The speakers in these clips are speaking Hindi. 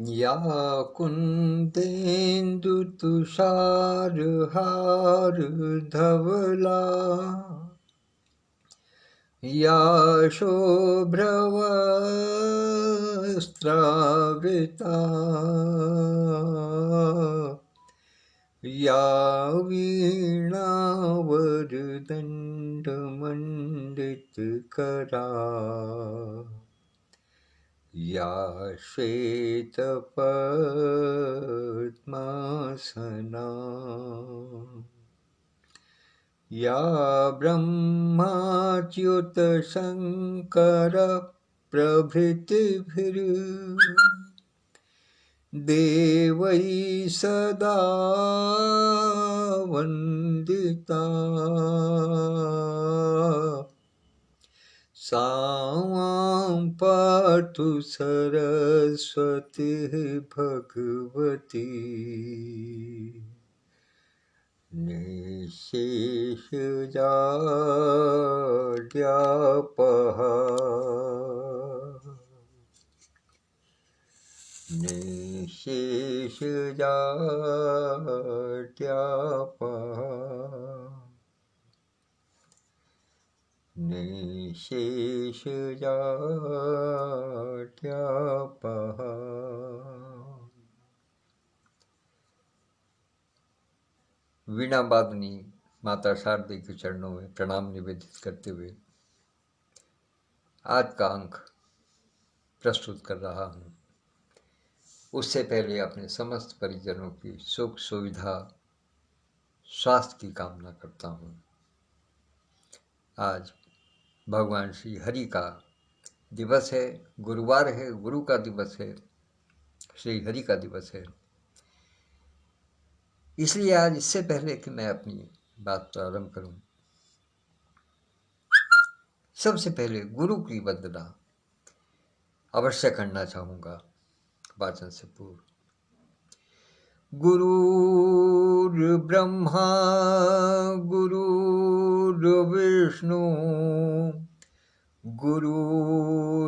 या कुन्देन्दुतुषारहारधवला या शुभ्रवस्त्रावृता या वीणावरदण्डमण्डितकरा या श्वेतपद्मासना या ब्रह्माच्युतशङ्करप्रभृतिभिर्देवैः सदा वन्दिता सा मां पातु सरस्वतीः भगवती निःशेषजाड्यापहा निःशेषजाड्यापहा निःशेषजाड्यापहा। वीणा वादनी माता शारदा के चरणों में प्रणाम निवेदित करते हुए आज का अंक प्रस्तुत कर रहा हूँ। उससे पहले अपने समस्त परिजनों की सुख सुविधा स्वास्थ्य की कामना करता हूँ। आज भगवान श्री हरि का दिवस है, गुरुवार है, गुरु का दिवस है, श्री हरि का दिवस है। इसलिए आज इससे पहले कि मैं अपनी बात प्रारंभ करूं, सबसे पहले गुरु की वंदना अवश्य करना चाहूँगा वाचन से पूर्व। गुरुर्ब्रह्मा गुरुर्विष्णु गुरुर्देवो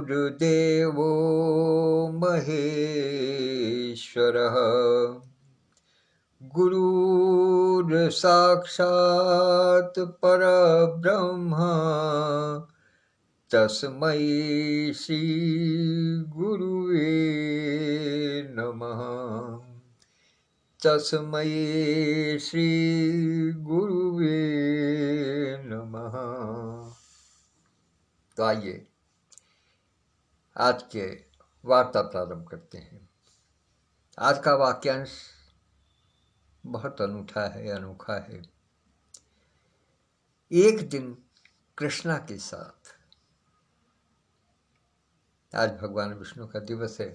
महेश्वरः गुरुर्साक्षात् परब्रह्म तस्मै श्री गुरुवे नमः। तस्मै श्री गुरुवे नमः। तो आइए आज के वार्ता प्रारंभ करते हैं। आज का वाक्यांश बहुत अनूठा है, अनोखा है। एक दिन कृष्णा के साथ, आज भगवान विष्णु का दिवस है।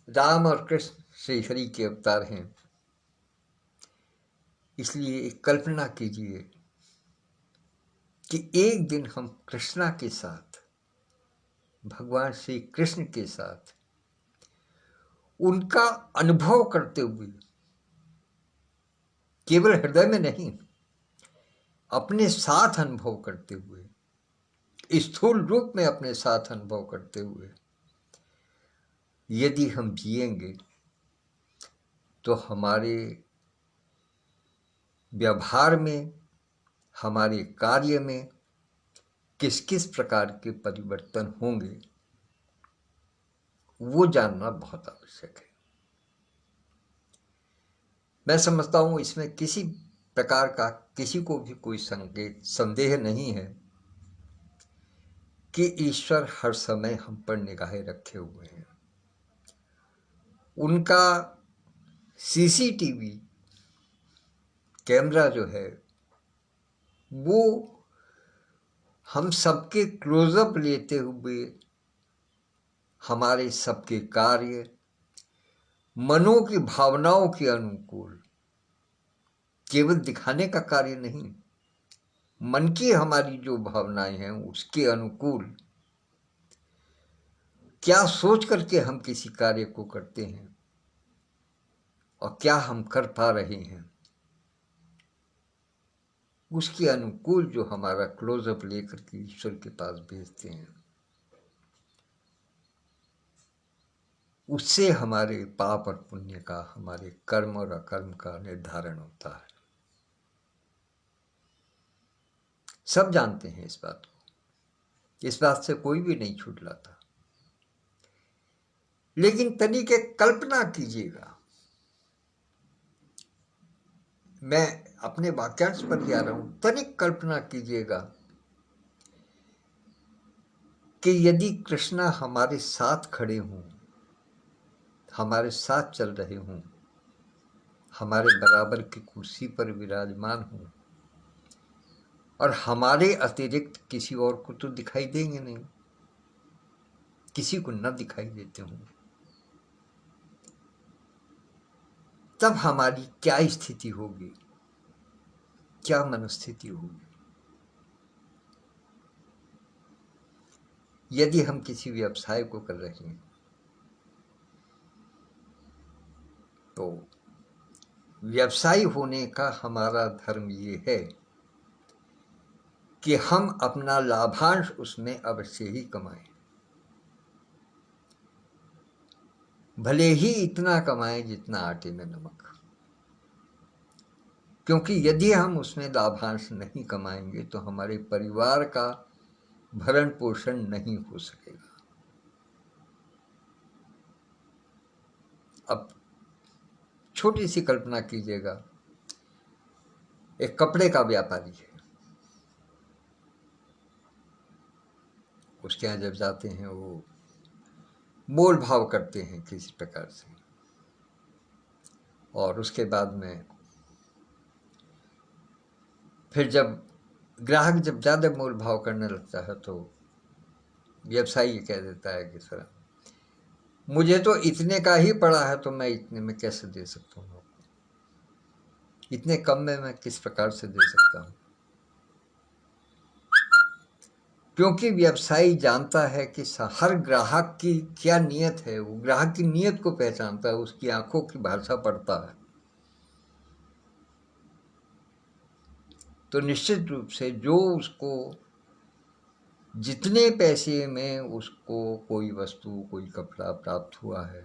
राम और कृष्ण श्री हरि के अवतार हैं। इसलिए एक कल्पना कीजिए कि एक दिन हम कृष्णा के साथ, भगवान श्री कृष्ण के साथ उनका अनुभव करते हुए, केवल हृदय में नहीं, अपने साथ अनुभव करते हुए, स्थूल रूप में अपने साथ अनुभव करते हुए यदि हम जिएंगे तो हमारे व्यवहार में, हमारे कार्य में किस किस प्रकार के परिवर्तन होंगे, वो जानना बहुत आवश्यक है। मैं समझता हूं इसमें किसी प्रकार का किसी को भी कोई संदेह नहीं है कि ईश्वर हर समय हम पर निगाहें रखे हुए हैं। उनका सीसीटीवी कैमरा जो है वो हम सबके क्लोजअप लेते हुए हमारे सबके कार्य, मनों की भावनाओं के अनुकूल, केवल दिखाने का कार्य नहीं, मन की हमारी जो भावनाएं हैं उसके अनुकूल क्या सोच करके हम किसी कार्य को करते हैं और क्या हम कर पा रहे हैं, उसके अनुकूल जो हमारा क्लोजअप लेकर के ईश्वर के पास भेजते हैं, उससे हमारे पाप और पुण्य का, हमारे कर्म और अकर्म का निर्धारण होता है। सब जानते हैं इस बात को, इस बात से कोई भी नहीं छूट लाता। लेकिन तनिक एक कल्पना कीजिएगा, मैं अपने वाक्यांश पर ही आ रहा हूं, तनिक कल्पना कीजिएगा कि यदि कृष्णा हमारे साथ खड़े हों, हमारे साथ चल रहे हों, हमारे बराबर की कुर्सी पर विराजमान हों, और हमारे अतिरिक्त किसी और को तो दिखाई देंगे नहीं, किसी को न दिखाई देते हों, तब हमारी क्या स्थिति होगी, क्या मनस्थिति होगी। यदि हम किसी व्यवसाय को कर रहे हैं तो व्यवसायी होने का हमारा धर्म ये है कि हम अपना लाभांश उसमें अवश्य ही कमाएं, भले ही इतना कमाएं जितना आटे में नमक। क्योंकि यदि हम उसमें लाभांश नहीं कमाएंगे तो हमारे परिवार का भरण पोषण नहीं हो सकेगा। अब छोटी सी कल्पना कीजिएगा, एक कपड़े का व्यापारी है, उसके यहाँ जब जाते हैं वो मोल भाव करते हैं किसी प्रकार से, और उसके बाद में फिर जब ग्राहक जब ज़्यादा मोल भाव करने लगता है तो व्यवसायी ये कह देता है कि सर मुझे तो इतने का ही पड़ा है, तो मैं इतने में कैसे दे सकता हूँ, इतने कम में मैं किस प्रकार से दे सकता हूँ। क्योंकि व्यवसायी जानता है कि हर ग्राहक की क्या नियत है, वो ग्राहक की नियत को पहचानता है, उसकी आंखों की भाषा पढ़ता है। तो निश्चित रूप से जो उसको जितने पैसे में उसको कोई वस्तु, कोई कपड़ा प्राप्त हुआ है,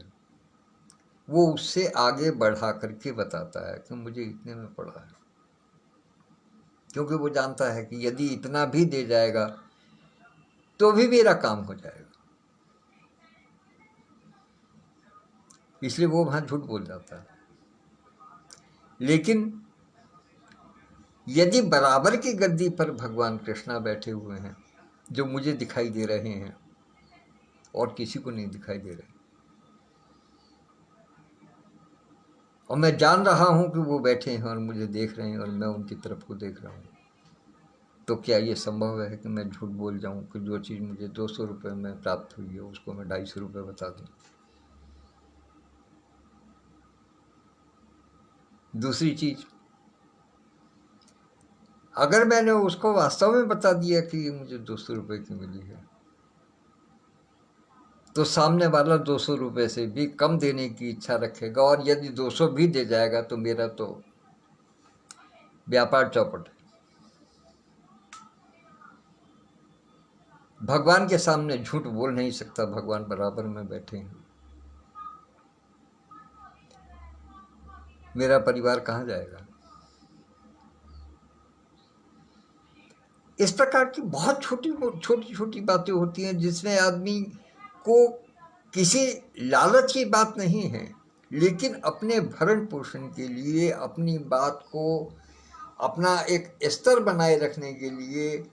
वो उससे आगे बढ़ा करके बताता है कि मुझे इतने में पड़ा है। क्योंकि वो जानता है कि यदि इतना भी दे जाएगा तो भी मेरा काम हो जाएगा, इसलिए वो वहां झूठ बोल जाता है। लेकिन यदि बराबर की गद्दी पर भगवान कृष्णा बैठे हुए हैं, जो मुझे दिखाई दे रहे हैं और किसी को नहीं दिखाई दे रहे, और मैं जान रहा हूं कि वो बैठे हैं और मुझे देख रहे हैं और मैं उनकी तरफ को देख रहा हूं, तो क्या ये संभव है कि मैं झूठ बोल जाऊं कि जो चीज़ मुझे 200 रुपये में प्राप्त हुई है उसको मैं 250 रुपये बता दूं? दूसरी चीज, अगर मैंने उसको वास्तव में बता दिया कि ये मुझे 200 रुपये की मिली है, तो सामने वाला 200 रुपये से भी कम देने की इच्छा रखेगा, और यदि 200 भी दे जाएगा तो मेरा तो व्यापार चौपट है। भगवान के सामने झूठ बोल नहीं सकता, भगवान बराबर में बैठे हैं। मेरा परिवार कहाँ जाएगा? इस प्रकार की बहुत छोटी छोटी बातें होती हैं जिसमें आदमी को किसी लालच की बात नहीं है, लेकिन अपने भरण पोषण के लिए, अपनी बात को, अपना एक स्तर बनाए रखने के लिए,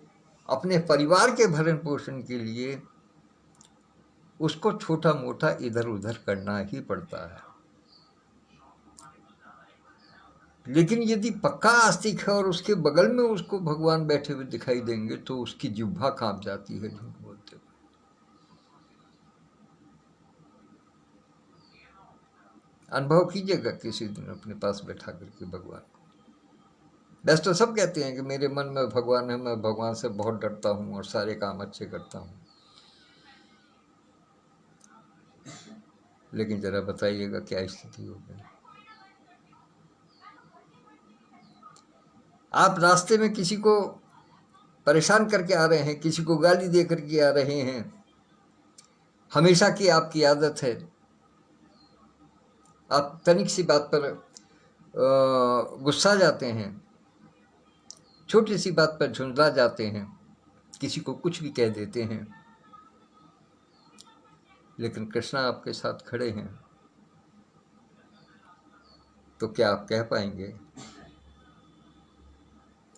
अपने परिवार के भरण पोषण के लिए उसको छोटा मोटा इधर उधर करना ही पड़ता है। लेकिन यदि पक्का आस्तिक है और उसके बगल में उसको भगवान बैठे हुए दिखाई देंगे तो उसकी जिह्वा कांप जाती है झूठ बोलते हुए। अनुभव कीजिएगा किसी दिन अपने पास बैठा करके भगवान को। वैसे तो सब कहते हैं कि मेरे मन में भगवान है, मैं भगवान से बहुत डरता हूँ और सारे काम अच्छे करता हूँ, लेकिन जरा बताइएगा क्या स्थिति होगी। आप रास्ते में किसी को परेशान करके आ रहे हैं, किसी को गाली दे करके आ रहे हैं, हमेशा की आपकी आदत है आप तनिक सी बात पर गुस्सा जाते हैं, छोटी सी बात पर झुंझला जाते हैं, किसी को कुछ भी कह देते हैं, लेकिन कृष्णा आपके साथ खड़े हैं तो क्या आप कह पाएंगे?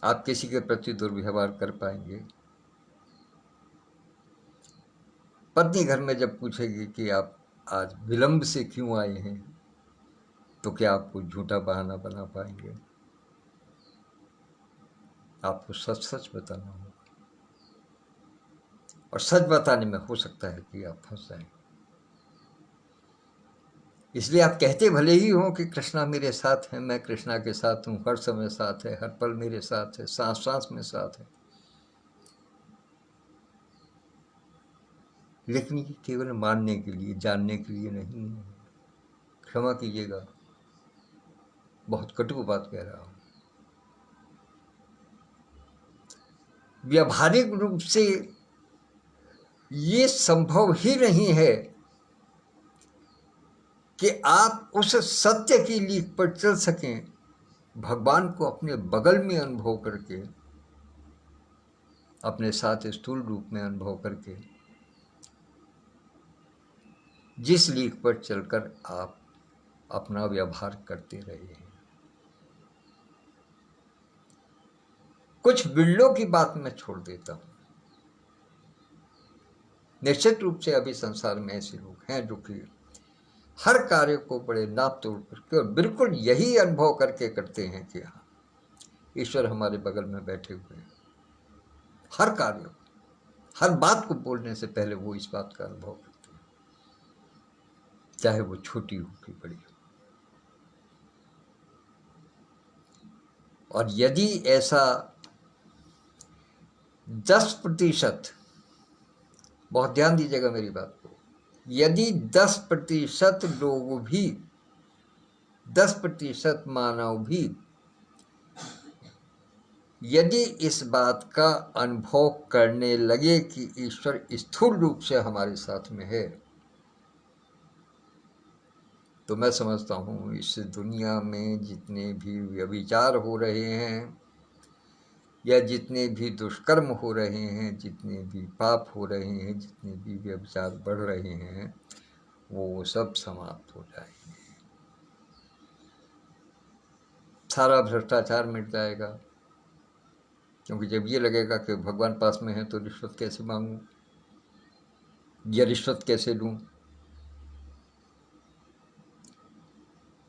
आप किसी के प्रति दुर्व्यवहार कर पाएंगे? पत्नी घर में जब पूछेगी कि आप आज विलंब से क्यों आए हैं, तो क्या आपको झूठा बहाना बना पाएंगे? आपको सच सच बताना होगा, और सच बताने में हो सकता है कि आप फंस जाएं। इसलिए आप कहते भले ही हो कि कृष्णा मेरे साथ है, मैं कृष्णा के साथ हूँ, हर समय साथ है, हर पल मेरे साथ है, सांस सांस में साथ है, लेकिन ये केवल मानने के लिए, जानने के लिए नहीं है। क्षमा कीजिएगा, बहुत कटु बात कह रहा हूँ। व्यावहारिक रूप से ये संभव ही नहीं है कि आप उस सत्य की लीक पर चल सकें, भगवान को अपने बगल में अनुभव करके, अपने साथ स्थूल रूप में अनुभव करके, जिस लीक पर चलकर आप अपना व्यवहार करते रहे हैं। कुछ बिल्लों की बात मैं छोड़ देता हूं। निश्चित रूप से अभी संसार में ऐसे लोग हैं जो कि हर कार्य को बड़े नाप तोड़ करके और बिल्कुल यही अनुभव करके करते हैं कि हाँ, ईश्वर हमारे बगल में बैठे हुए हैं। हर कार्य, हर बात को बोलने से पहले वो इस बात का अनुभव करते हैं, चाहे वो छोटी हो कि बड़ी हो। और यदि ऐसा 10%, बहुत ध्यान दीजिएगा मेरी बात को, यदि 10% लोग भी, 10% मानव भी यदि इस बात का अनुभव करने लगे कि ईश्वर स्थूल रूप से हमारे साथ में है, तो मैं समझता हूँ इस दुनिया में जितने भी व्यभिचार हो रहे हैं, या जितने भी दुष्कर्म हो रहे हैं, जितने भी पाप हो रहे हैं, जितने भी व्यभिचार बढ़ रहे हैं, वो सब समाप्त हो जाएंगे। सारा भ्रष्टाचार मिट जाएगा, क्योंकि जब ये लगेगा कि भगवान पास में है तो रिश्वत कैसे मांगूं, या रिश्वत कैसे लूं।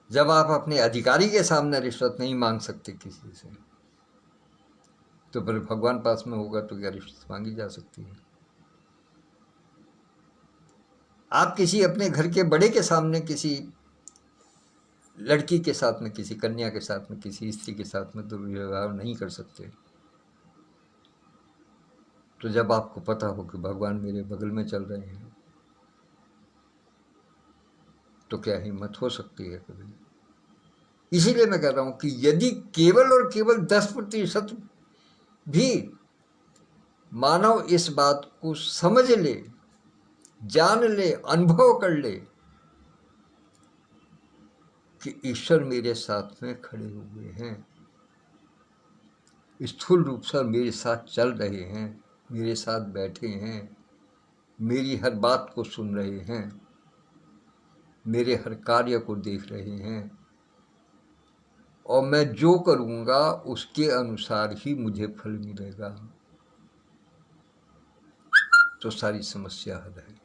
जब आप अपने अधिकारी के सामने रिश्वत नहीं मांग सकते किसी से, तो फिर भगवान पास में होगा तो क्या रिश्वत मांगी जा सकती है? आप किसी अपने घर के बड़े के सामने किसी लड़की के साथ में, किसी कन्या के साथ में, किसी स्त्री के साथ में दुर्व्यवहार नहीं कर सकते, तो जब आपको पता हो कि भगवान मेरे बगल में चल रहे हैं, तो क्या हिम्मत हो सकती है कभी? इसीलिए मैं कह रहा हूं कि यदि केवल और केवल 10% भी मानव इस बात को समझ ले, जान ले, अनुभव कर ले कि ईश्वर मेरे साथ में खड़े हुए हैं, स्थूल रूप से मेरे साथ चल रहे हैं, मेरे साथ बैठे हैं, मेरी हर बात को सुन रहे हैं, मेरे हर कार्य को देख रहे हैं, और मैं जो करूँगा उसके अनुसार ही मुझे फल मिलेगा, तो सारी समस्या हल है।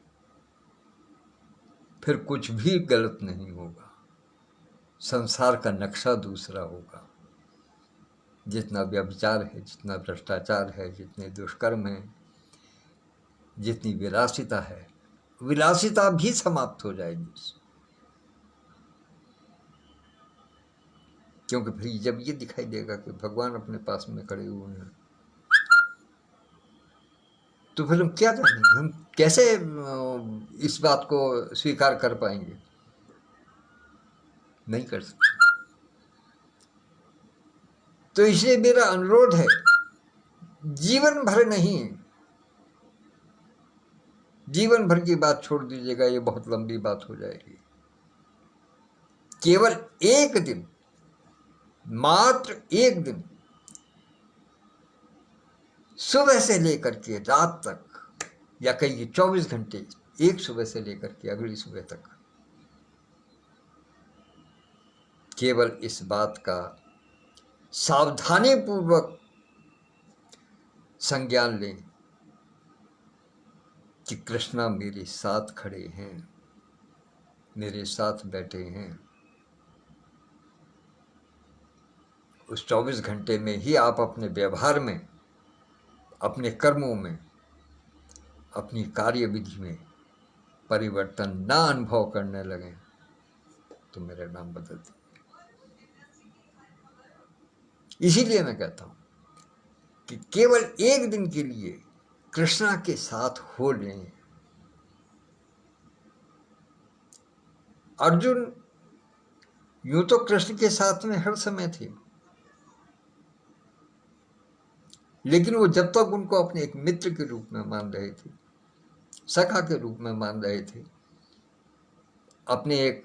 फिर कुछ भी गलत नहीं होगा, संसार का नक्शा दूसरा होगा। जितना व्यभिचार है, जितना भ्रष्टाचार है, जितने दुष्कर्म हैं, जितनी विलासिता है, विलासिता भी समाप्त हो जाएगी, क्योंकि फिर जब ये दिखाई देगा कि भगवान अपने पास में खड़े हुए हैं, तो फिर हम क्या जानेंगे, हम कैसे इस बात को स्वीकार कर पाएंगे? नहीं कर सकते। तो इसलिए मेरा अनुरोध है, जीवन भर नहीं, जीवन भर की बात छोड़ दीजिएगा, ये बहुत लंबी बात हो जाएगी। केवल एक दिन, मात्र एक दिन, सुबह से लेकर के रात तक, या कहिए 24 घंटे, एक सुबह से लेकर के अगली सुबह तक, केवल इस बात का सावधानी पूर्वक संज्ञान लें कि कृष्णा मेरे साथ खड़े हैं, मेरे साथ बैठे हैं। उस 24 घंटे में ही आप अपने व्यवहार में, अपने कर्मों में, अपनी कार्य विधि में परिवर्तन ना अनुभव करने लगे तो मेरा नाम बदल दीजिए। इसीलिए मैं कहता हूं कि केवल एक दिन के लिए कृष्णा के साथ हो लें। अर्जुन यूं तो कृष्ण के साथ में हर समय थे, लेकिन वो जब तक उनको अपने एक मित्र के रूप में मान रहे थे, सखा के रूप में मान रहे थे, अपने एक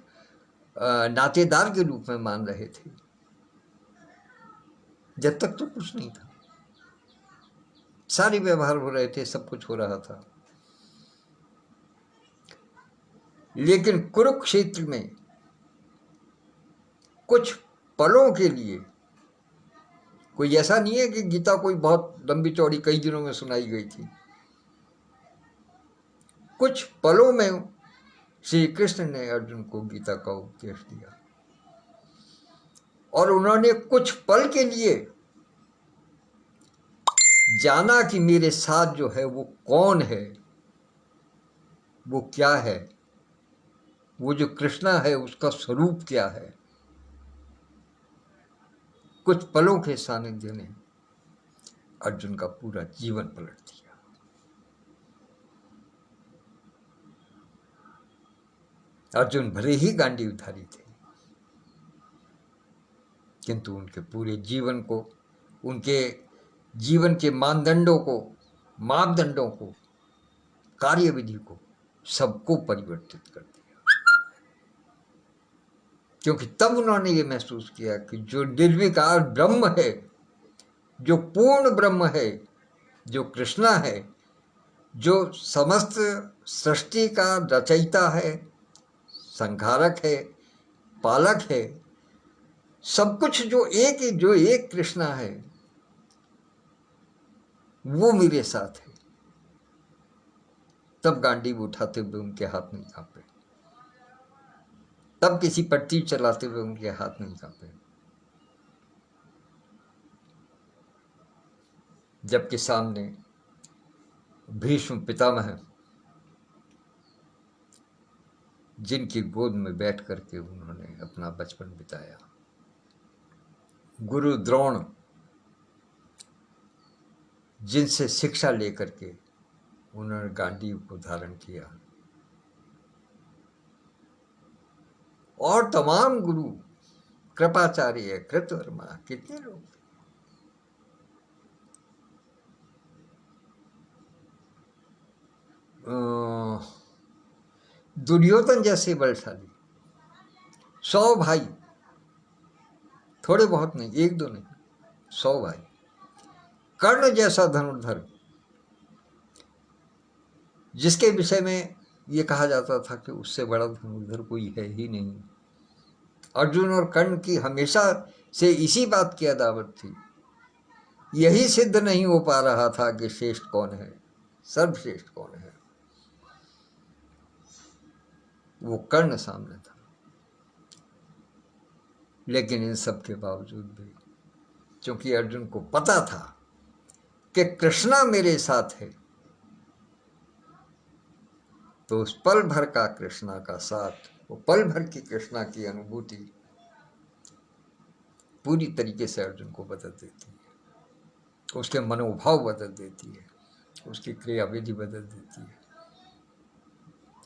नातेदार के रूप में मान रहे थे, जब तक तो कुछ नहीं था, सारे व्यवहार हो रहे थे, सब कुछ हो रहा था। लेकिन कुरुक्षेत्र में कुछ पलों के लिए, कोई ऐसा नहीं है कि गीता कोई बहुत लंबी चौड़ी कई दिनों में सुनाई गई थी, कुछ पलों में श्री कृष्ण ने अर्जुन को गीता का उपदेश दिया, और उन्होंने कुछ पल के लिए जाना कि मेरे साथ जो है वो कौन है, वो क्या है, वो जो कृष्णा है उसका स्वरूप क्या है। कुछ पलों के सानिध्य ने अर्जुन का पूरा जीवन पलट दिया। अर्जुन भले ही गांडीवधारी थे, किंतु उनके पूरे जीवन को, उनके जीवन के मानदंडों को, मापदंडों को, कार्यविधि को, सबको परिवर्तित कर दिया। क्योंकि तब उन्होंने ये महसूस किया कि जो निर्विकार ब्रह्म है, जो पूर्ण ब्रह्म है, जो कृष्णा है, जो समस्त सृष्टि का रचयिता है, संहारक है, पालक है, सब कुछ जो एक कृष्णा है, वो मेरे साथ है। तब गांडीव उठाते हुए उनके हाथ नहीं कांपे, तब किसी पट्टी चलाते हुए उनके हाथ नहीं कांपे। जबकि सामने भीष्म पितामह, जिनकी गोद में बैठ करके उन्होंने अपना बचपन बिताया, गुरु द्रोण, जिनसे शिक्षा लेकर के उन्होंने गांडीव को धारण किया, और तमाम गुरु, कृपाचार्य, कृतवर्मा, कितने लोग, दुर्योधन जैसे बलशाली 100 भाई, थोड़े बहुत नहीं, एक दो नहीं, 100 भाई, कर्ण जैसा धनुर्धर, जिसके विषय में ये कहा जाता था कि उससे बड़ा धनुर्धर कोई है ही नहीं। अर्जुन और कर्ण की हमेशा से इसी बात की अदावत थी, यही सिद्ध नहीं हो पा रहा था कि श्रेष्ठ कौन है, सर्वश्रेष्ठ कौन है। वो कर्ण सामने था, लेकिन इन सब के बावजूद भी, क्योंकि अर्जुन को पता था कि कृष्णा मेरे साथ है, तो उस पल भर का कृष्णा का साथ, वो पल भर की कृष्णा की अनुभूति पूरी तरीके से अर्जुन को बदल देती है, उसके मनोभाव बदल देती है, उसकी क्रियाविधि बदल देती है,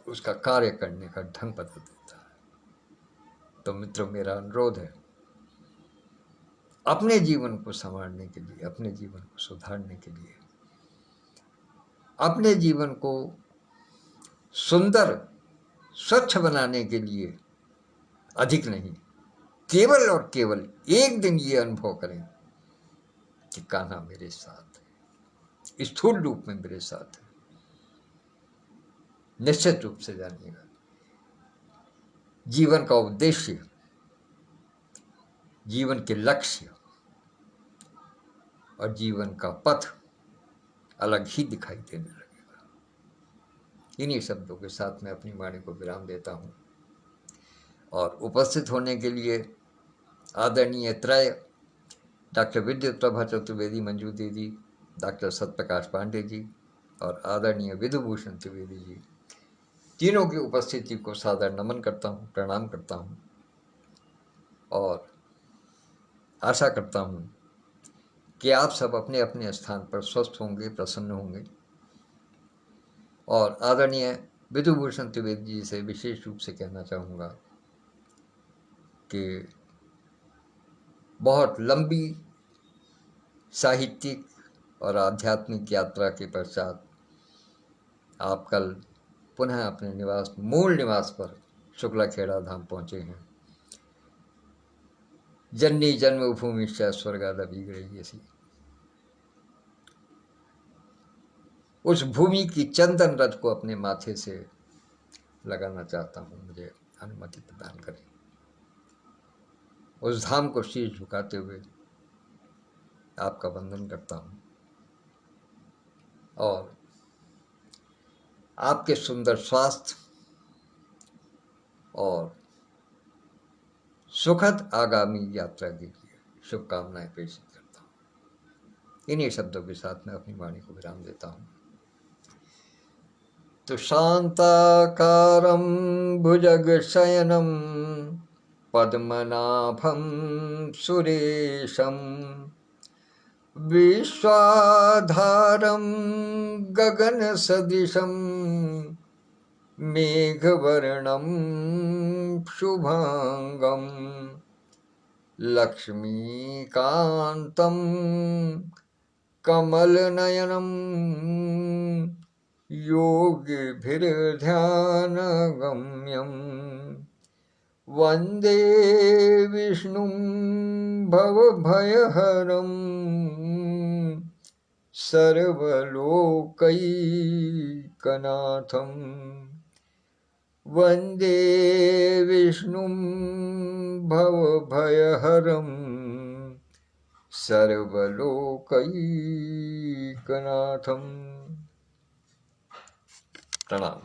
उसका कार्य करने का ढंग बदल देता है। तो मित्रों, मेरा अनुरोध है, अपने जीवन को संवारने के लिए, अपने जीवन को सुधारने के लिए, अपने जीवन को सुंदर, स्वच्छ बनाने के लिए अधिक नहीं, केवल और केवल एक दिन ये अनुभव करें कि कान्हा मेरे साथ है, स्थूल रूप में मेरे साथ है, निश्चित रूप से जानिएगा जीवन का उद्देश्य, जीवन के लक्ष्य और जीवन का पथ अलग ही दिखाई देने लगेगा। इन्हीं शब्दों के साथ मैं अपनी वाणी को विराम देता हूँ और उपस्थित होने के लिए आदरणीय त्रय डॉक्टर विद्युत प्रभा चतुर्वेदी मंजू दीदी, डॉक्टर सत्यप्रकाश पांडे जी और आदरणीय विधुभूषण त्रिवेदी जी, तीनों की उपस्थिति को सादर नमन करता हूँ, प्रणाम करता हूँ और आशा करता हूँ कि आप सब अपने अपने स्थान पर स्वस्थ होंगे, प्रसन्न होंगे। और आदरणीय विधुभूषण त्रिवेदी जी से विशेष रूप से कहना चाहूँगा कि बहुत लंबी साहित्यिक और आध्यात्मिक यात्रा के पश्चात आप कल पुनः अपने निवास, मूल निवास पर शुक्लाखेड़ा धाम पहुँचे हैं। जननी जन्मभूमि स्वर्गादपि गरीयसी, उस भूमि की चंदन रथ को अपने माथे से लगाना चाहता हूँ, मुझे अनुमति प्रदान करें। उस धाम को शीश झुकाते हुए आपका वंदन करता हूँ और आपके सुंदर स्वास्थ्य और सुखद आगामी यात्रा की शुभकामनाएं प्रेषित करता हूँ। इन्हीं शब्दों के साथ मैं अपनी वाणी को विराम देता हूँ। तो शांताकारं भुजगशयनं पद्मनाभं सुरेशं विश्वाधारं गगनसदृशं मेघवर्णं शुभांगं लक्ष्मीकान्तं कमलनयनं योगिभिर्ध्यानगम्यं वन्दे विष्णुं भवभयहरं सर्वलोकैकनाथं वन्दे विष्णुं भवभयहरं सर्वलोकैकनाथं। प्रणाम।